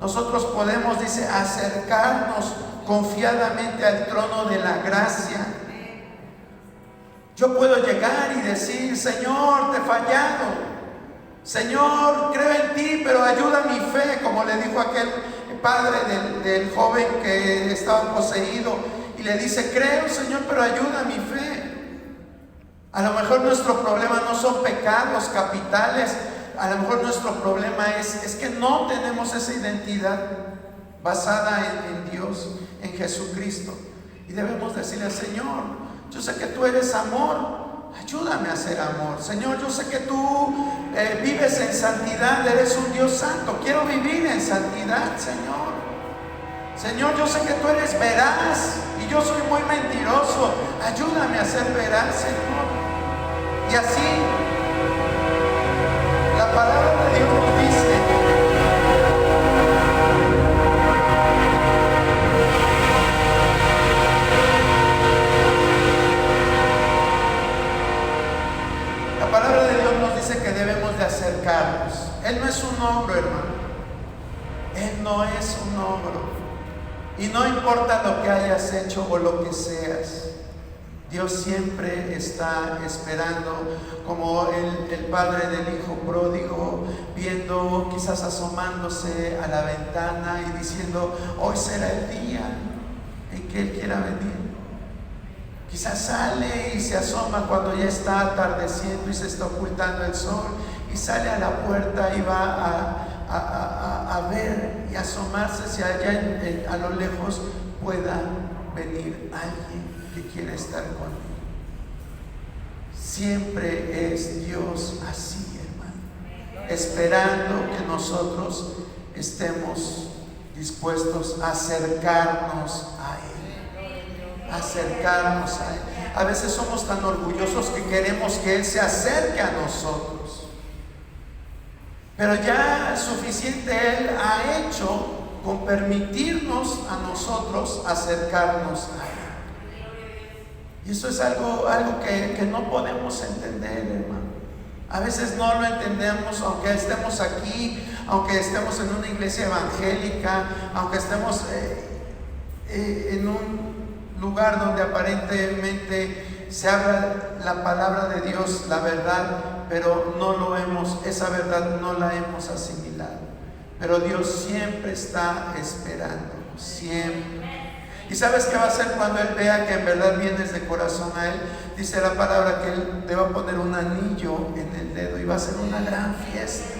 nosotros podemos, dice, acercarnos confiadamente al trono de la gracia. Yo puedo llegar y decir: Señor, te he fallado, Señor, creo en ti, pero ayuda mi fe, como le dijo aquel padre del joven que estaba poseído, y le dice: creo, Señor, pero ayuda mi fe. A lo mejor nuestro problema no son pecados capitales, a lo mejor nuestro problema es que no tenemos esa identidad basada en Dios, en Jesucristo, y debemos decirle: Señor, yo sé que tú eres amor, ayúdame a ser amor. Señor, yo sé que tú vives en santidad, eres un Dios santo, quiero vivir en santidad, Señor. Señor, yo sé que tú eres veraz y yo soy muy mentiroso, ayúdame a ser veraz, Señor. Y así la palabra de Dios nos dice: la palabra de Dios nos dice que debemos de acercarnos. Él no es un ogro, hermano. Él no es un ogro. Y no importa lo que hayas hecho o lo que seas, Dios siempre está esperando, como el padre del hijo pródigo, viendo, quizás asomándose a la ventana y diciendo: hoy será el día en que Él quiera venir. Quizás sale y se asoma cuando ya está atardeciendo y se está ocultando el sol, y sale a la puerta y va a ver y asomarse si allá a lo lejos pueda venir alguien que quiere estar conmigo. Siempre es Dios así, hermano, esperando que nosotros estemos dispuestos a acercarnos a Él. Acercarnos a Él. A veces somos tan orgullosos que queremos que Él se acerque a nosotros, pero ya suficiente Él ha hecho con permitirnos a nosotros acercarnos a Él. Y eso es algo que no podemos entender, hermano. A veces no lo entendemos, aunque estemos aquí, aunque estemos en una iglesia evangélica, aunque estemos en un lugar donde aparentemente se habla la palabra de Dios, la verdad, pero no lo hemos, esa verdad no la hemos asimilado. Pero Dios siempre está esperando, siempre. ¿Y sabes qué va a hacer cuando Él vea que en verdad vienes de corazón a Él? Dice la palabra que Él te va a poner un anillo en el dedo y va a ser una gran fiesta.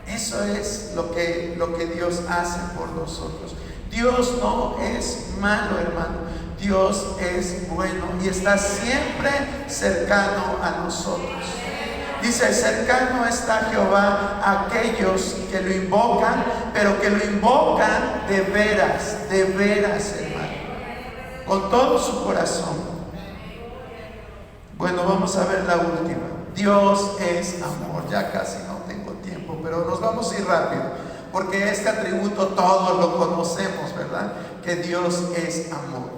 Eso es lo que Dios hace por nosotros. Dios no es malo, hermano. Dios es bueno y está siempre cercano a nosotros. Dice: cercano está Jehová a aquellos que lo invocan, pero que lo invocan de veras, hermano, con todo su corazón. Bueno, vamos a ver la última. Dios es amor. Ya casi no tengo tiempo, pero nos vamos a ir rápido, porque este atributo todos lo conocemos, ¿verdad? Que Dios es amor.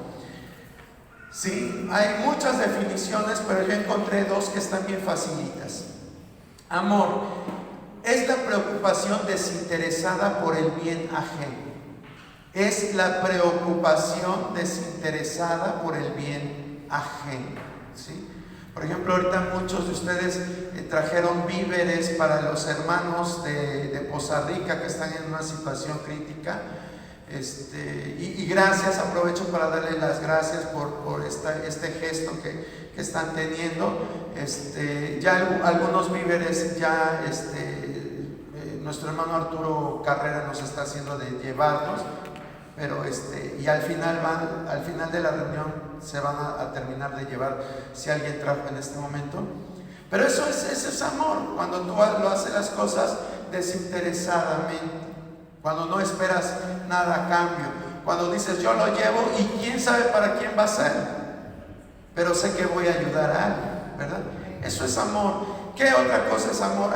Sí, hay muchas definiciones, pero yo encontré dos que están bien facilitas. Amor es la preocupación desinteresada por el bien ajeno. Es la preocupación desinteresada por el bien ajeno, ¿sí? Por ejemplo, ahorita muchos de ustedes trajeron víveres para los hermanos de Poza Rica que están en una situación crítica. Y gracias, aprovecho para darle las gracias por este gesto que están teniendo. Ya algunos víveres ya nuestro hermano Arturo Carrera nos está haciendo de llevarnos, pero y al final de la reunión se van a terminar de llevar, si alguien trajo en este momento. Pero eso es amor, cuando tú lo haces las cosas desinteresadamente, cuando no esperas nada a cambio, cuando dices yo lo llevo y quién sabe para quién va a ser, pero sé que voy a ayudar a alguien, ¿verdad? Eso es amor. ¿Qué otra cosa es amor?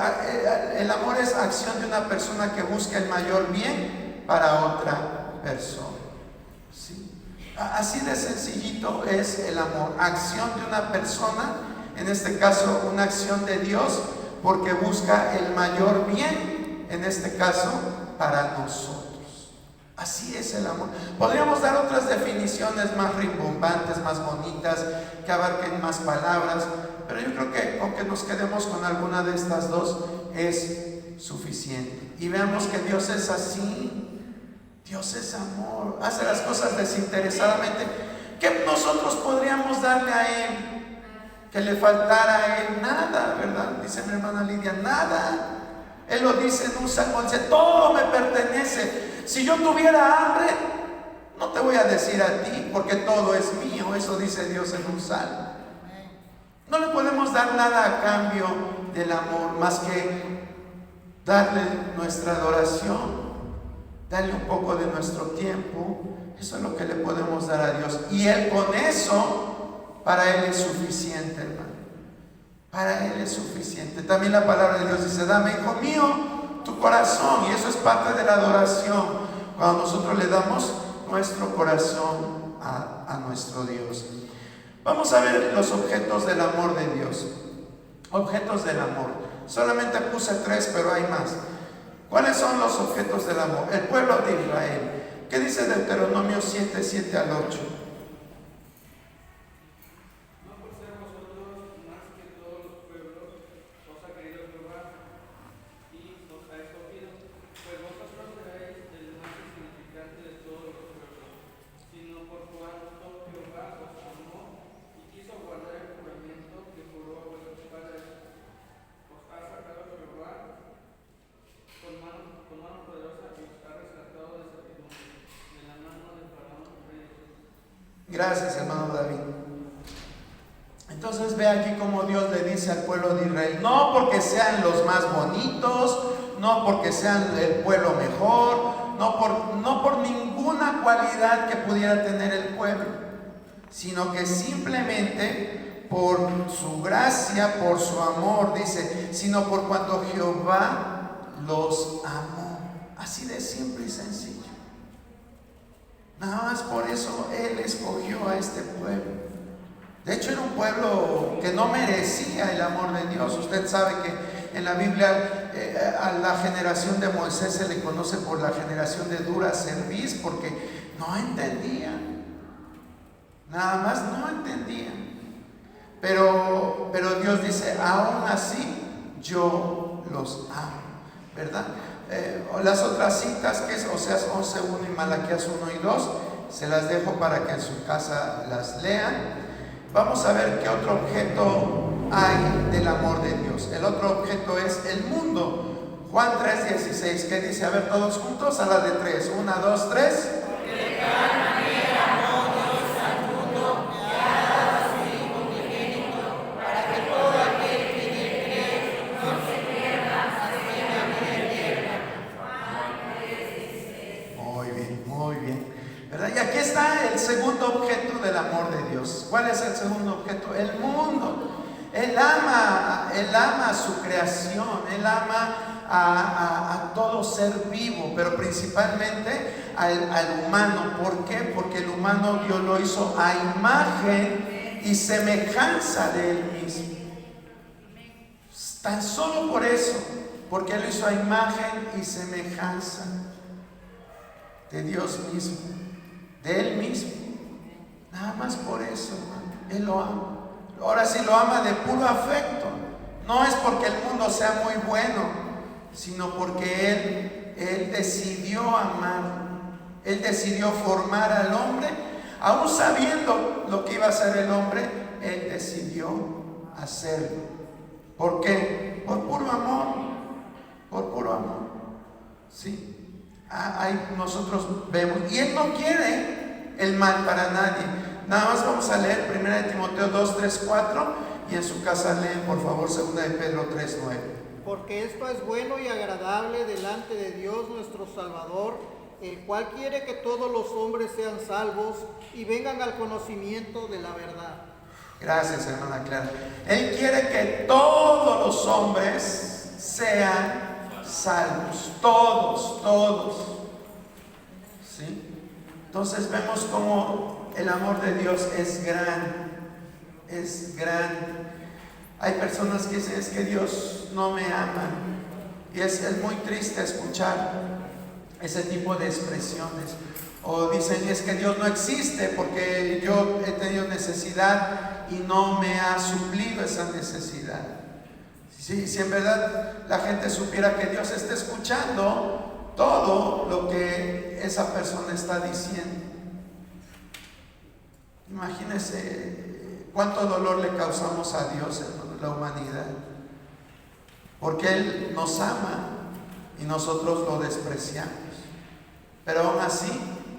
El amor es acción de una persona que busca el mayor bien para otra persona. ¿Sí? Así de sencillito es el amor. Acción de una persona, en este caso una acción de Dios, porque busca el mayor bien, en este caso para nosotros. Así es el amor. Podríamos dar otras definiciones más rimbombantes, más bonitas, que abarquen más palabras, pero yo creo que con que nos quedemos con alguna de estas dos es suficiente. Y veamos que Dios es así. Dios es amor, hace las cosas desinteresadamente. ¿Qué nosotros podríamos darle a Él? Que le faltara a Él nada, ¿verdad? Dice mi hermana Lidia, nada. Él lo dice en un salmo, dice, todo me pertenece. Si yo tuviera hambre, no te voy a decir a ti, porque todo es mío. Eso dice Dios en un salmo. No le podemos dar nada a cambio del amor, más que darle nuestra adoración, darle un poco de nuestro tiempo. Eso es lo que le podemos dar a Dios. Y Él con eso, para Él es suficiente, hermano. Para Él es suficiente. También la palabra de Dios dice, dame, hijo mío, tu corazón. Y eso es parte de la adoración, cuando nosotros le damos nuestro corazón a nuestro Dios. Vamos a ver los objetos del amor de Dios. Objetos del amor. Solamente puse 3, pero hay más. ¿Cuáles son los objetos del amor? El pueblo de Israel. ¿Qué dice Deuteronomio 7, 7 al 8? No por ser vosotros más que todos los pueblos, os ha querido Jehová y os ha escogido, pues vosotros seréis el más insignificante de todos los pueblos, sino por cuanto Jehová os amó y quiso guardar el juramento que juró a vuestros padres. Os ha sacado Jehová con mano poderosa y os ha rescatado de servidumbre, de la mano de Faraón, rey de Egipto. Gracias, hermano David. Entonces ve aquí como Dios le dice al pueblo de Israel, no porque sean los más bonitos, no porque sean el pueblo mejor, no por ninguna cualidad que pudiera tener el pueblo, sino que simplemente por su gracia, por su amor, dice, sino por cuanto Jehová los amó. Así de simple y sencillo. Nada más por eso Él escogió a este pueblo. De hecho, era un pueblo que no merecía el amor de Dios. Usted sabe que en la Biblia a la generación de Moisés se le conoce por la generación de dura cerviz, porque no entendían. Nada más no entendían. Pero Dios dice, aún así yo los amo, ¿verdad? Las otras citas, que es Oseas 11:1 y Malaquías 1 y 2, se las dejo para que en su casa las lean. Vamos a ver qué otro objeto hay del amor de Dios. El otro objeto es el mundo. Juan 3:16, ¿qué dice? A ver, todos juntos a la de 3. 1, 2, 3. Muy bien, ¿verdad? Y aquí está el segundo objeto del amor de Dios. ¿Cuál es el segundo objeto? El mundo. Él ama a su creación, Él ama a todo ser vivo, pero principalmente al humano. ¿Por qué? Porque el humano Dios lo hizo a imagen y semejanza de Él mismo. Tan solo por eso, porque Él lo hizo a imagen y semejanza de Dios mismo, de Él mismo. Nada más por eso, hermano. Él lo ama. Ahora sí lo ama de puro afecto. No es porque el mundo sea muy bueno, sino porque Él decidió amar. Él decidió formar al hombre, aún sabiendo lo que iba a hacer el hombre. Él decidió hacerlo. ¿Por qué? Por puro amor. Por puro amor. Sí. nosotros vemos, y Él no quiere el mal para nadie. Nada más vamos a leer 1 de Timoteo 2, 3, 4, y en su casa leen por favor 2 de Pedro 3, 9. Porque esto es bueno y agradable delante de Dios nuestro Salvador, el cual quiere que todos los hombres sean salvos y vengan al conocimiento de la verdad. Gracias, hermana Clara. Él quiere que todos los hombres sean salvos, todos. ¿Sí? Entonces vemos cómo el amor de Dios es grande. Hay personas que dicen, es que Dios no me ama, y es muy triste escuchar ese tipo de expresiones. O dicen, es que Dios no existe porque yo he tenido necesidad y no me ha suplido esa necesidad. Si en verdad la gente supiera que Dios está escuchando todo lo que esa persona está diciendo. Imagínense cuánto dolor le causamos a Dios, hermano, la humanidad, porque Él nos ama y nosotros lo despreciamos, pero aún así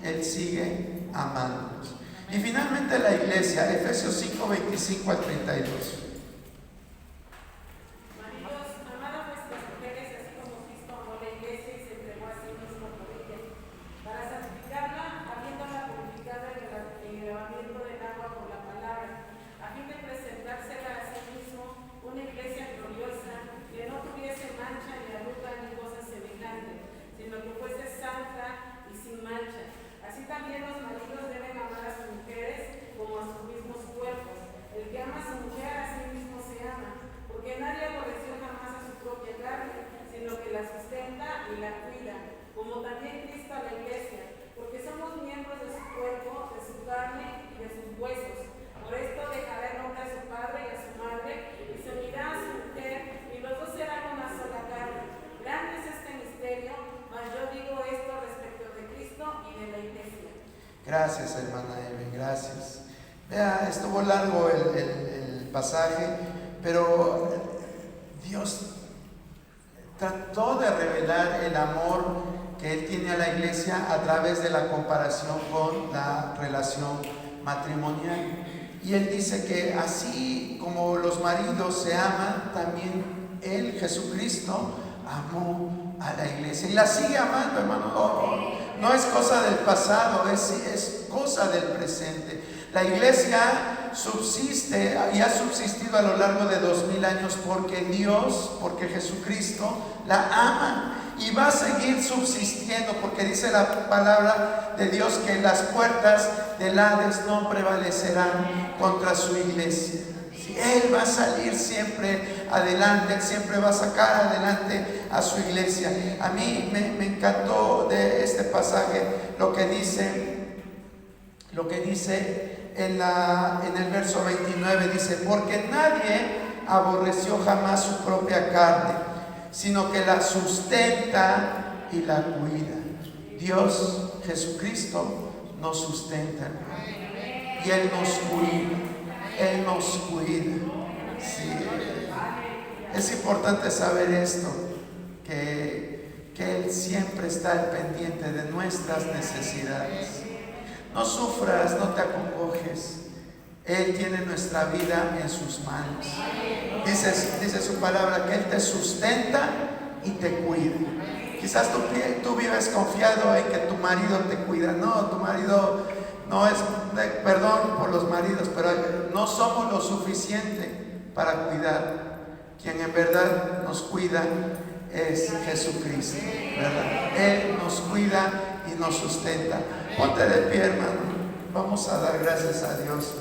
Él sigue amándonos. Y finalmente la iglesia, Efesios 5, 25 al 32. Maridos, amad a vuestras mujeres, así como Cristo amó la iglesia y se entregó a sí mismo por ella, para santificarla, habiéndola purificado en el lavamiento del agua por la palabra, a fin de presentársela a sí mismo una iglesia gloriosa, que no tuviese mancha ni arruga ni cosa semejante, sino que fuese santa y sin mancha. Así también los maridos deben amar a sus mujeres como a sus mismos cuerpos. El que ama a su mujer a sí mismo se ama, porque nadie aborreció jamás a su propia carne, sino que la sustenta y la cuida, como también Cristo a la iglesia, porque somos miembros de su cuerpo, de su carne y de sus huesos. Por esto dejará el hombre a su padre y a su madre, y se unirá a su mujer, y los dos serán una sola carne. Grande es este misterio, mas yo digo esto respecto de Cristo y de la iglesia. Gracias, hermana Eve, gracias. Vea, estuvo largo el pasaje, pero Dios trató de revelar el amor que Él tiene a la iglesia a través de la comparación con la relación matrimonial. Y Él dice que así como los maridos se aman, también Él, Jesucristo, amó a la iglesia y la sigue amando, hermano. No es cosa del pasado, es cosa del presente. La iglesia subsiste y ha subsistido a lo largo de 2000 años porque porque Jesucristo la ama, y va a seguir subsistiendo porque dice la palabra de Dios que las puertas del Hades no prevalecerán contra su iglesia. Él va a salir siempre adelante, Él siempre va a sacar adelante a su iglesia. A mí me encantó de este pasaje lo que dice en el verso 29, dice, porque nadie aborreció jamás su propia carne, sino que la sustenta y la cuida. Dios, Jesucristo, nos sustenta y Él nos cuida. Él nos cuida. Sí. Es importante saber esto, que Él siempre está al pendiente de nuestras necesidades. No sufras, no te acongojes. Él tiene nuestra vida en sus manos. Dice su palabra que Él te sustenta y te cuida. Quizás tú vives confiado en que tu marido te cuida. No, tu marido no es, perdón por los maridos, pero no somos lo suficiente para cuidar. Quien en verdad nos cuida es Jesucristo, ¿verdad? Él nos cuida y nos sustenta. Ponte de pie, hermano. Vamos a dar gracias a Dios